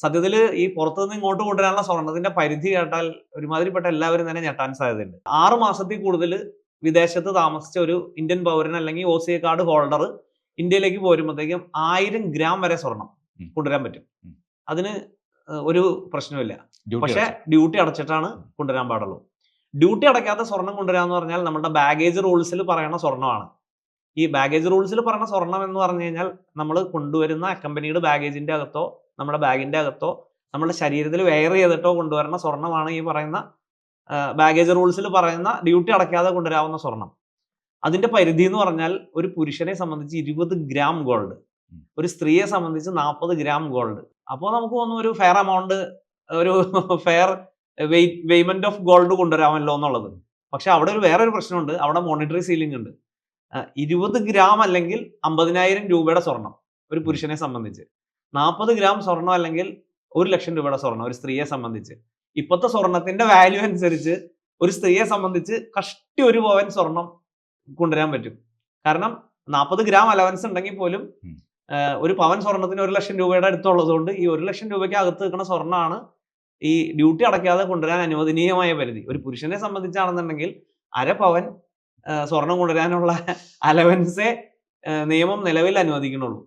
സത്യത്തിൽ ഈ പുറത്തുനിന്ന് ഇങ്ങോട്ട് കൊണ്ടുവരാനുള്ള സ്വർണ്ണത്തിന്റെ പരിധി കേട്ടാൽ ഒരുമാതിരിപ്പെട്ട എല്ലാവരും തന്നെ ഞെട്ടാൻ സാധ്യതയുണ്ട്. 6 മാസത്തിൽ കൂടുതൽ വിദേശത്ത് താമസിച്ച ഒരു ഇന്ത്യൻ പൗരൻ അല്ലെങ്കിൽ OCA കാർഡ് ഹോൾഡർ ഇന്ത്യയിലേക്ക് പോരുമ്പോഴത്തേക്കും 1000 ഗ്രാം വരെ സ്വർണം കൊണ്ടുവരാൻ പറ്റും. അതിന് ഒരു പ്രശ്നമില്ല. പക്ഷേ ഡ്യൂട്ടി അടച്ചിട്ടാണ് കൊണ്ടുവരാൻ പാടുള്ളൂ. ഡ്യൂട്ടി അടയ്ക്കാത്ത സ്വർണം കൊണ്ടുവരാന്ന് പറഞ്ഞാൽ നമ്മുടെ ബാഗേജ് റൂൾസിൽ പറയുന്ന സ്വർണ്ണമാണ്. ഈ ബാഗേജ് റൂൾസിൽ പറയുന്ന സ്വർണം എന്ന് പറഞ്ഞു കഴിഞ്ഞാൽ നമ്മൾ കൊണ്ടുവരുന്ന അക്കമ്പനീഡ് ബാഗേജിന്റെ അകത്തോ നമ്മുടെ ബാഗിന്റെ അകത്തോ നമ്മുടെ ശരീരത്തിൽ വെയർ ചെയ്തിട്ടോ കൊണ്ടുവരുന്ന സ്വർണ്ണമാണ് ഈ പറയുന്ന ബാഗേജ് റൂൾസിൽ പറയുന്ന ഡ്യൂട്ടി അടയ്ക്കാതെ കൊണ്ടുവരാവുന്ന സ്വർണം. അതിന്റെ പരിധി എന്ന് പറഞ്ഞാൽ ഒരു പുരുഷനെ സംബന്ധിച്ച് 20 ഗ്രാം ഗോൾഡ്, ഒരു സ്ത്രീയെ സംബന്ധിച്ച് 40 ഗ്രാം ഗോൾഡ്. അപ്പോൾ നമുക്ക് തോന്നുന്നു ഒരു ഫെയർ എമൗണ്ട്, ഒരു ഫെയർ വെയ്മെന്റ് ഓഫ് ഗോൾഡ് കൊണ്ടുവരാമല്ലോ എന്നുള്ളത്. പക്ഷെ അവിടെ വേറൊരു പ്രശ്നമുണ്ട്. അവിടെ മോണിറ്ററി സീലിംഗ് ഉണ്ട്. 20 ഗ്രാം അല്ലെങ്കിൽ 50,000 രൂപയുടെ സ്വർണം ഒരു പുരുഷനെ സംബന്ധിച്ച്, 40 ഗ്രാം സ്വർണം അല്ലെങ്കിൽ 1 ലക്ഷം രൂപയുടെ സ്വർണം ഒരു സ്ത്രീയെ സംബന്ധിച്ച്. ഇപ്പോഴത്തെ സ്വർണത്തിന്റെ വാല്യൂ അനുസരിച്ച് ഒരു സ്ത്രീയെ സംബന്ധിച്ച് കഷ്ടി 1 പവൻ സ്വർണം കൊണ്ടുവരാൻ പറ്റും. കാരണം 40 ഗ്രാം അലവൻസ് ഉണ്ടെങ്കിൽ പോലും ഒരു പവൻ സ്വർണത്തിന് 1 ലക്ഷം രൂപയുടെ അടുത്തുള്ളത് കൊണ്ട് ഈ 1 ലക്ഷം രൂപയ്ക്ക് അകത്ത് നിൽക്കുന്ന സ്വർണ്ണമാണ് ഈ ഡ്യൂട്ടി അടയ്ക്കാതെ കൊണ്ടുവരാൻ അനുവദനീയമായ പരിധി. ഒരു പുരുഷനെ സംബന്ധിച്ചാണെന്നുണ്ടെങ്കിൽ 1/2 പവൻ സ്വർണം കൊണ്ടുവരാനുള്ള അലവൻസേ നിയമം നിലവിൽ അനുവദിക്കുന്നുള്ളൂ.